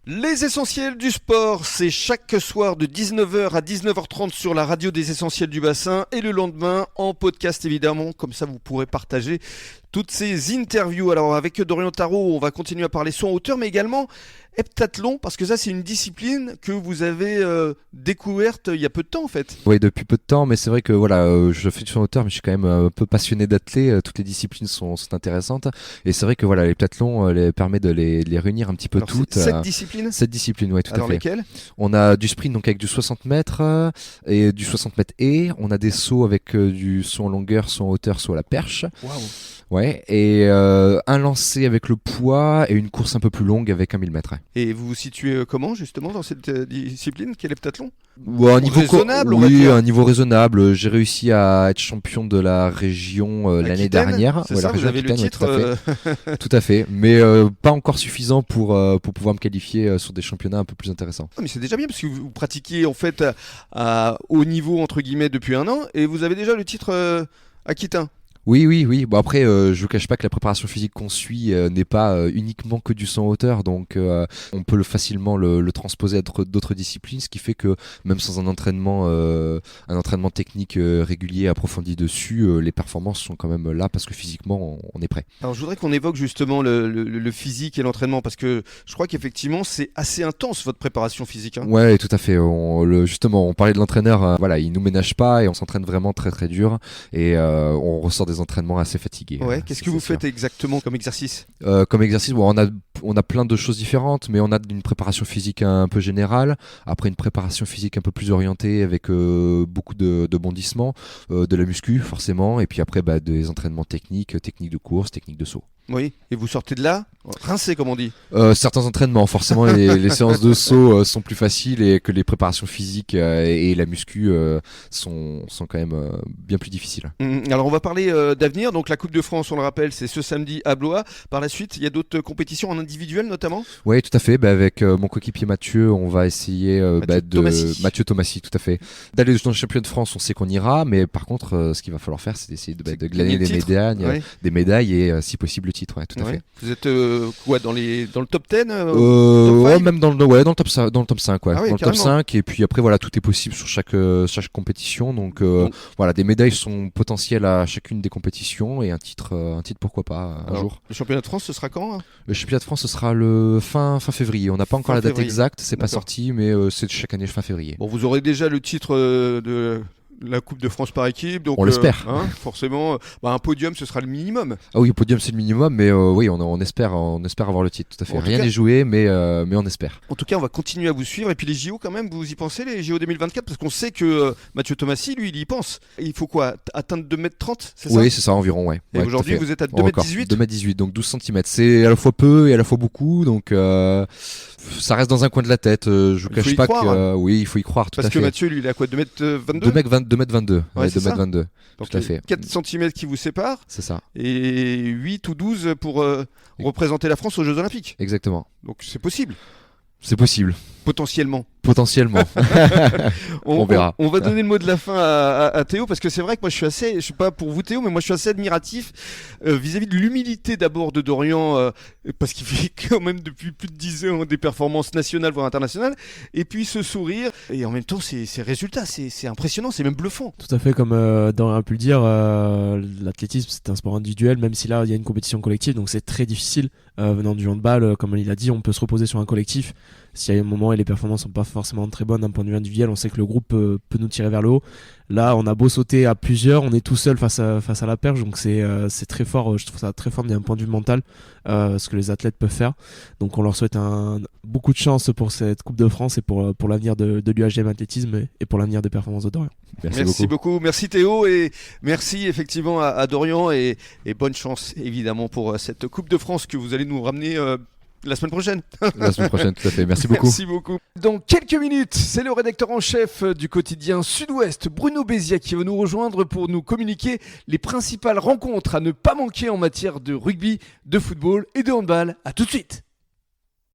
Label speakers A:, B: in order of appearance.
A: Les essentiels du sport, c'est chaque soir de 19h à 19h30 sur la radio des essentiels du bassin et le lendemain en podcast évidemment, comme ça vous pourrez partager toutes ces interviews. Alors avec Dorian Tarot, on va continuer à parler saut en hauteur mais également heptathlon parce que ça c'est une discipline que vous avez découverte il y a peu de temps en fait.
B: Oui, depuis peu de temps, mais c'est vrai que voilà, je fais du saut en hauteur mais je suis quand même un peu passionné d'athlètes, toutes les disciplines sont intéressantes et c'est vrai que voilà, l'heptathlon permet de les réunir un petit peu. Alors, toutes.
A: Cette discipline ?
B: Cette discipline, oui, tout
A: Alors
B: à fait.
A: Lesquelles ?
B: On a du sprint donc avec du 60 mètres et du 60 mètres et on a des sauts avec du saut en longueur, saut en hauteur, saut à la perche.
A: Waouh.
B: Ouais, et un lancer avec le poids et une course un peu plus longue avec un 1000 mètres.
A: Et vous vous situez comment justement dans cette discipline qu'est l'heptathlon ?
B: Un niveau
A: raisonnable,
B: on va dire. Un niveau raisonnable. J'ai réussi à être champion de la région l'année dernière.
A: C'est ça, vous avez le titre.
B: Tout à fait, mais pas encore suffisant pour pouvoir me qualifier sur des championnats un peu plus intéressants.
A: Mais c'est déjà bien parce que vous pratiquez en fait à haut niveau entre guillemets depuis un an et vous avez déjà le titre aquitain.
B: Oui. Bon après, je vous cache pas que la préparation physique qu'on suit n'est pas uniquement que du saut en hauteur, donc on peut facilement le transposer à d'autres disciplines, ce qui fait que même sans un entraînement technique régulier, approfondi dessus, les performances sont quand même là parce que physiquement on est prêt.
A: Alors je voudrais qu'on évoque justement le physique et l'entraînement parce que je crois qu'effectivement c'est assez intense votre préparation physique. Hein.
B: Ouais, tout à fait. Justement, on parlait de l'entraîneur. Voilà, il nous ménage pas et on s'entraîne vraiment très très dur et on ressort des entraînements assez fatigués.
A: Ouais, qu'est-ce que vous faites exactement comme exercice ?
B: Comme exercice, bon, on a plein de choses différentes, mais on a une préparation physique un peu générale, après une préparation physique un peu plus orientée avec beaucoup de bondissements, de la muscu forcément, et puis après des entraînements techniques de course, techniques de saut.
A: Oui, et vous sortez de là rincé comme on dit.
B: Certains entraînements, forcément les séances de saut sont plus faciles et que les préparations physiques et la muscu sont quand même bien plus difficiles.
A: Alors on va parler d'avenir, donc la Coupe de France on le rappelle c'est ce samedi à Blois, par la suite il y a d'autres compétitions en individuel notamment ?
B: Oui tout à fait, avec mon coéquipier Mathieu on va essayer Mathieu Thomasy, tout à fait, d'aller dans le championnat de France. On sait qu'on ira, mais par contre ce qu'il va falloir faire c'est d'essayer de glaner des médailles et si possible le titre, tout à fait.
A: Vous êtes quoi dans le top 10
B: même dans le top 5, dans le top 5
A: dans
B: le top 5 et puis après voilà, tout est possible sur chaque compétition, donc voilà, des médailles sont potentielles à chacune des compétitions et un titre pourquoi pas un jour.
A: Le championnat de France ce sera quand ?
B: Le championnat de France ce sera le fin février, on n'a pas encore la date exacte, c'est pas sorti, mais c'est chaque année fin février.
A: Bon, vous aurez déjà le titre de la Coupe de France par équipe, donc
B: on l'espère.
A: Forcément, un podium ce sera le minimum.
B: Ah oui, le podium c'est le minimum, mais oui, on espère avoir le titre, tout à fait. Rien n'est joué, mais on espère.
A: En tout cas, on va continuer à vous suivre. Et puis les JO quand même, vous y pensez, les JO 2024 ? Parce qu'on sait que Mathieu Thomasy, lui, il y pense. Il faut quoi ? Atteindre 2m30, c'est ça ?
B: Oui, c'est ça environ, ouais.
A: Et aujourd'hui, vous êtes à 2m18 ?
B: 2m18, donc 12 cm. C'est à la fois peu et à la fois beaucoup, donc ça reste dans un coin de la tête. Je vous cache pas que oui, il faut y croire, tout à fait.
A: Parce que Mathieu, lui, il est à quoi, 2m22 ?
B: 2m22.
A: Ouais,
B: 2m22.
A: Donc
B: tout à fait.
A: 4 cm qui vous séparent.
B: C'est ça.
A: Et 8 ou 12 pour représenter la France aux Jeux Olympiques.
B: Exactement.
A: Donc c'est possible.
B: C'est possible.
A: Potentiellement.
B: On verra.
A: On va donner le mot de la fin à Théo parce que c'est vrai que moi je suis pas pour vous Théo, mais moi je suis assez admiratif vis-à-vis de l'humilité d'abord de Dorian parce qu'il fait quand même depuis plus de 10 ans des performances nationales voire internationales, et puis ce sourire et en même temps ces résultats c'est impressionnant, c'est même bluffant.
C: Tout à fait, comme Dorian a pu le dire, l'athlétisme c'est un sport individuel, même si là il y a une compétition collective, donc c'est très difficile. Venant du handball, comme il a dit, on peut se reposer sur un collectif. S'il y a un moment et les performances sont pas forcément très bonnes d'un point de vue individuel, on sait que le groupe peut nous tirer vers le haut. Là, on a beau sauter à plusieurs, on est tout seul face à la perche, donc c'est très fort. Je trouve ça très fort d'un point de vue mental, ce que les athlètes peuvent faire. Donc on leur souhaite beaucoup de chance pour cette Coupe de France et pour l'avenir de l'UAGM athlétisme et pour l'avenir des performances de Dorian.
A: Merci beaucoup. Merci Théo et merci effectivement à Dorian et bonne chance évidemment pour cette Coupe de France que vous allez nous ramener la semaine prochaine.
B: La semaine prochaine, tout à fait. Merci beaucoup.
A: Merci beaucoup. Dans quelques minutes, c'est le rédacteur en chef du quotidien Sud-Ouest, Bruno Béziat, qui va nous rejoindre pour nous communiquer les principales rencontres à ne pas manquer en matière de rugby, de football et de handball. À tout de suite.